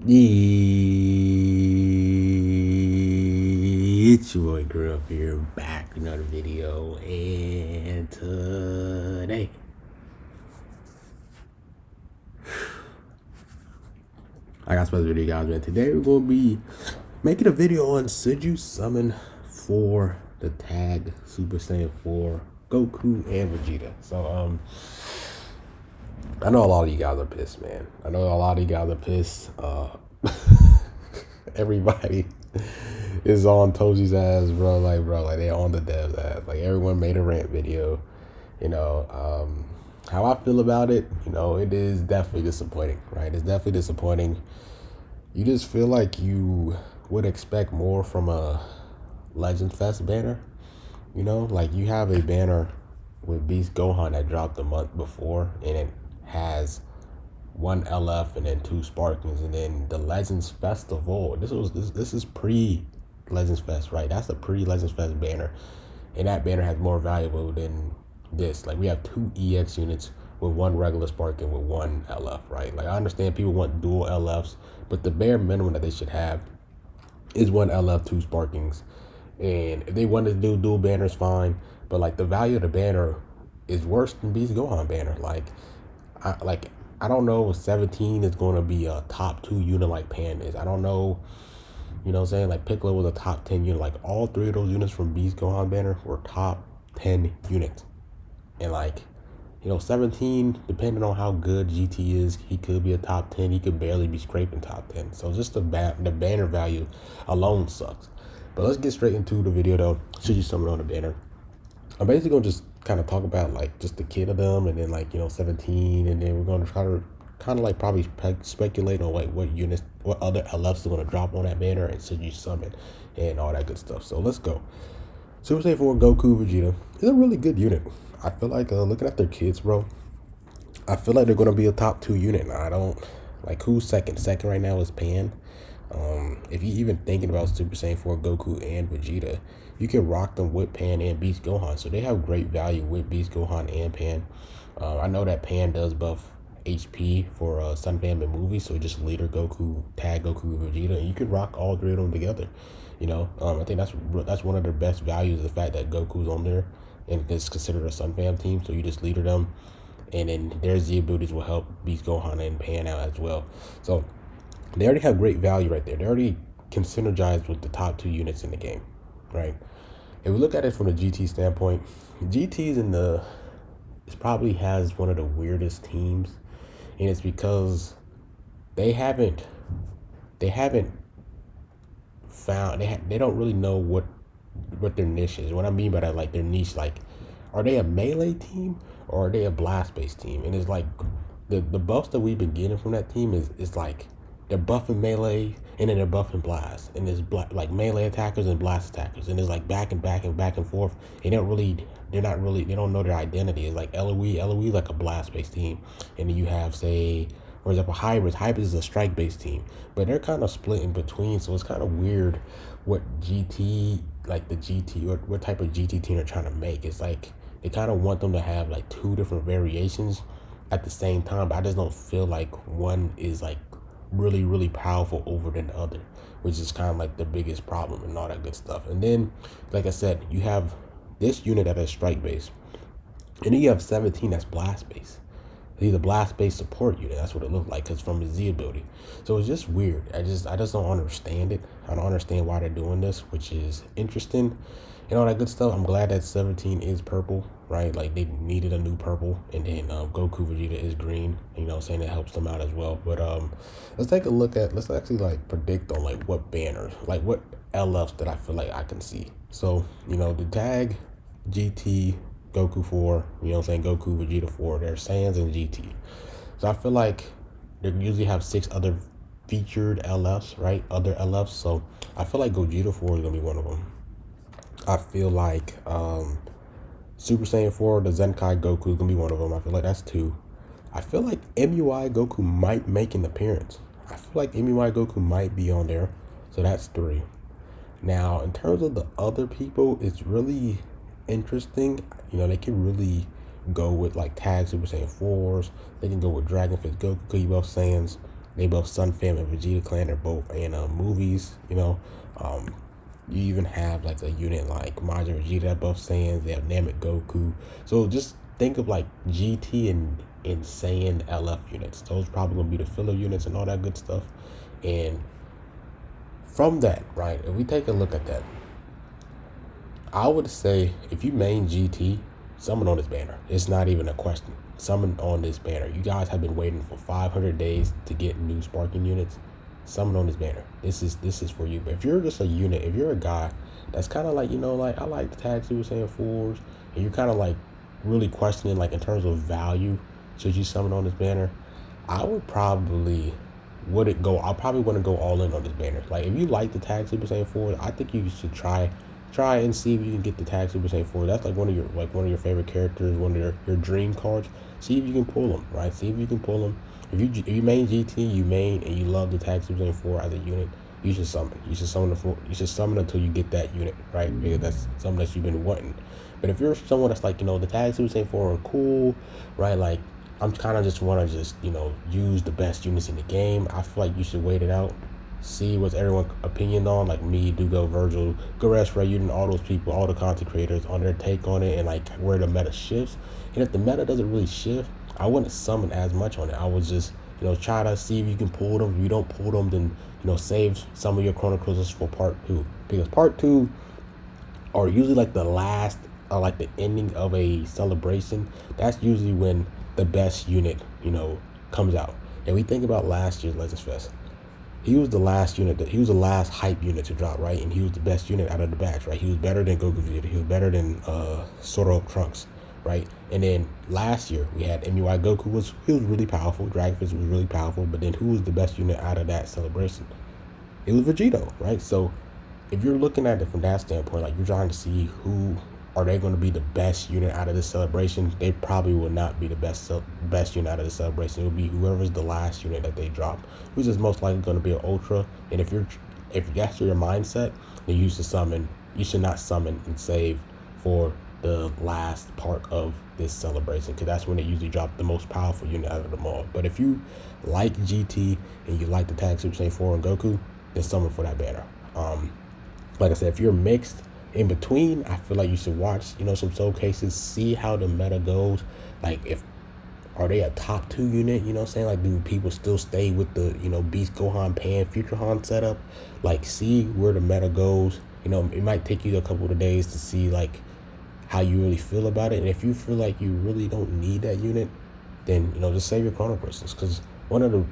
It's your boy Girl here, back with another video, and today I got a special video, guys, man. Today we're gonna be making a video on should you summon for the tag Super Saiyan 4 Goku and Vegeta. So I know a lot of you guys are pissed, man. I know a lot of you guys are pissed. Everybody is on Toji's ass, bro. Like they on the dev's ass. Like everyone made a rant video. How I feel about it, it is definitely disappointing, right? It's definitely disappointing. You just feel like you would expect more from a Legends Fest banner. Like you have a banner with Beast Gohan that dropped the month before, and it has one LF and then two Sparkings, and then the Legends Festival. This is pre Legends Fest, right? That's a pre Legends Fest banner, and that banner has more valuable than this. Like we have two EX units with one regular Sparking with one LF, right? Like I understand people want dual LFs, but the bare minimum that they should have is one LF, two Sparkings. And if they wanted to do dual banners, fine. But like the value of the banner is worse than Beast Gohan banner. I don't know if 17 is going to be a top 2 unit like Pan is. I don't know. You know what I'm saying? Like Piccolo was a top 10 unit. Like all three of those units from Beast Gohan banner were top 10 units. And 17, depending on how good GT is, he could be a top 10. He could barely be scraping top 10. So just the banner value alone sucks. But let's get straight into the video though. Should you summon on the banner? I'm basically gonna just kind of talk about like just the kid of them, and then 17, and then we're gonna try to kind of probably speculate on what other LFs are gonna drop on that banner, and should you summon and all that good stuff. So let's go. Super Saiyan 4 Goku Vegeta is a really good unit. I feel like looking at their kids, bro. I feel like they're gonna be a top 2 unit. Now I don't like who's second. Second right now is Pan. If you even thinking about Super Saiyan 4 Goku and Vegeta, you can rock them with Pan and Beast Gohan. So they have great value with Beast Gohan and Pan. I know that Pan does buff HP for Sun Fam and movies, so just leader Goku, tag Goku, Vegeta, and you can rock all three of them together. I think that's one of their best values, the fact that Goku's on there and it's considered a Sun Fam team, so you just leader them, and then their Z abilities will help Beast Gohan and Pan out as well. So they already have great value right there. They already can synergize with the top 2 units in the game, right? If we look at it from the GT standpoint, GT's it probably has one of the weirdest teams, and it's because they haven't found, they don't really know what their niche is. What I mean by that, like their niche, like are they a melee team or are they a blast based team? And it's like the buffs that we've been getting from that team is like they're buffing melee and then they're buffing blast, and there's like melee attackers and blast attackers, and it's like back and forth. They don't know their identity. It's like LOE is like a blast based team, and then you have, say, for example, Hybrids is a strike based team, but they're kind of split in between. So it's kind of weird what what type of GT team they're trying to make. It's like they kind of want them to have like 2 different variations at the same time, but I just don't feel like one is like really, really powerful over than the other, which is kind of like the biggest problem and all that good stuff. And then, like I said, you have this unit that is strike based, and then you have 17 that's blast based. He's a blast based support unit. That's what it looked like, because from his Z ability. So it's just weird. I just don't understand it. I don't understand why they're doing this, which is interesting and all that good stuff. I'm glad that 17 is purple, right? Like they needed a new purple, and then Goku Vegeta is green. Saying it helps them out as well. But let's take a look at, let's actually like predict on like what banners, like what LFs that I feel like I can see. So the tag GT Goku 4, Goku Vegeta 4, they're Saiyans and GT. So I feel like they usually have 6 other featured LFs, right? Other LFs. So I feel like Gogeta 4 is gonna be one of them. I feel like Super Saiyan 4, the Zenkai Goku is gonna be one of them. I feel like that's 2. I feel like MUI Goku might make an appearance. I feel like MUI Goku might be on there. So that's 3. Now, in terms of the other people, it's really interesting. They can really go with like tag Super Saiyan 4s. They can go with Dragon Fist Goku, Kuibuff Saiyans. They both Sun Fam and Vegeta Clan. They're both in movies. You even have like a unit like Majin Vegeta that both Saiyans. They have Namek Goku. So just think of like GT and Saiyan LF units. Those probably gonna be the filler units and all that good stuff. And from that, right, if we take a look at that, I would say if you main GT, summon on this banner. It's not even a question. Summon on this banner. You guys have been waiting for 500 days to get new sparking units. Summon on this banner. This is for you. But if you're just a unit, if you're a guy that's kind of like, like I like the tag Super Saiyan 4s, and you're kind of like really questioning like in terms of value, should you summon on this banner? I would probably I probably want to go all in on this banner. Like if you like the tag Super Saiyan 4, I think you should try and see if you can get the tag Super Saiyan 4. That's like one of your favorite characters, one of your dream cards. See if you can pull them, right? See if you can pull them. If you main GT, you main and you love the tag Super Saiyan 4 as a unit, you should summon. You should summon until you get that unit, right? Because that's something that you've been wanting. But if you're someone that's like, the tag Super Saiyan 4 are cool, right? Like I'm kind of just want to just, use the best units in the game. I feel like you should wait it out. See what's everyone's opinion on, like me, Dugo, Virgil, Goresh, Rayuden, all those people, all the content creators on their take on it and like where the meta shifts. And if the meta doesn't really shift, I wouldn't summon as much on it. I would just, try to see if you can pull them. If you don't pull them, then, save some of your Chrono Crystals for part 2. Because part 2 are usually like the last, or like the ending of a celebration. That's usually when the best unit, comes out. And we think about last year's Legends Fest. He was the last he was the last hype unit to drop, right? And he was the best unit out of the batch, right? He was better than Goku Vegeta. He was better than Sora Trunks, right? And then last year we had MUI Goku he was really powerful. Dragon Fist was really powerful. But then who was the best unit out of that celebration? It was Vegeta, right? So if you're looking at it from that standpoint, like you're trying to see who are they going to be the best unit out of this celebration, they probably will not be the best unit out of the celebration. It will be whoever's the last unit that they drop, which is most likely going to be an ultra. And if that's your mindset, then you should not summon and save for the last part of this celebration, because that's when they usually drop the most powerful unit out of them all. But if you like GT and you like the tag Super Saiyan 4 and Goku, then summon for that banner. Like I said, if you're mixed in between, I feel like you should watch, some showcases, see how the meta goes. Like are they a top 2 unit, like do people still stay with the, Beast Gohan, Pan, Future Han setup? Like see where the meta goes. It might take you a couple of days to see like how you really feel about it. And if you feel like you really don't need that unit, then, just save your Chrono Crystals. Because one of the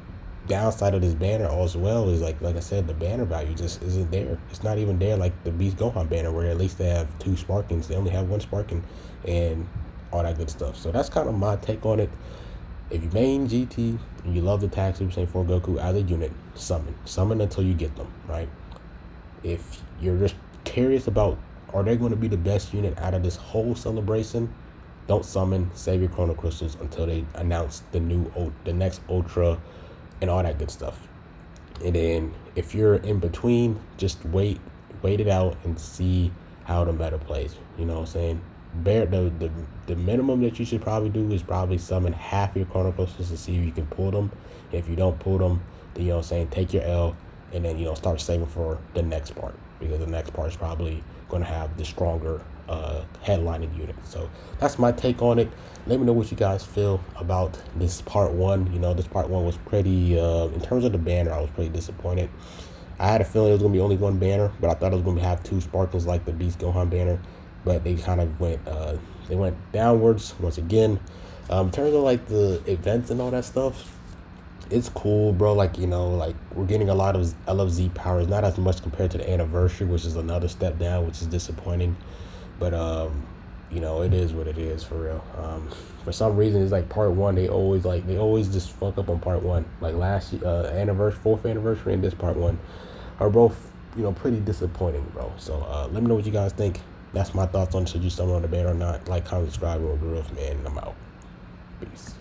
downside of this banner as well is like I said, the banner value just isn't there. It's not even there like the Beast Gohan banner, where at least they have 2 sparkings. They only have 1 sparking and all that good stuff. So that's kind of my take on it. If you main GT and you love the tag Super Saiyan 4 Goku as a unit, summon until you get them, right? If you're just curious about are they going to be the best unit out of this whole celebration, don't summon. Save your Chrono Crystals until they announce the next Ultra and all that good stuff. And then if you're in between, just wait it out and see how the meta plays. You know what I'm saying? The minimum that you should probably do is probably summon half your Chrono Crystals to see if you can pull them. And if you don't pull them, then take your L and then start saving for the next part, because the next part is probably going to have the stronger headlining unit. So that's my take on it. Let me know what you guys feel about this part 1. This part 1 was pretty in terms of the banner, I was pretty disappointed. I had a feeling it was going to be only 1 banner, but I thought it was going to have 2 sparkles like the Beast Gohan banner, but they kind of went downwards once again. In terms of like the events and all that stuff, it's cool, bro. Like, like we're getting a lot of LFZ powers, not as much compared to the anniversary, which is another step down, which is disappointing. But it is what it is, for real. For some reason, it's like part 1, they always just fuck up on part 1. Like last year, 4th anniversary and this part 1 are both, pretty disappointing, bro. So let me know what you guys think. That's my thoughts on should you summon on the banner or not. Like, comment, subscribe, or groove, man. I'm out. Peace.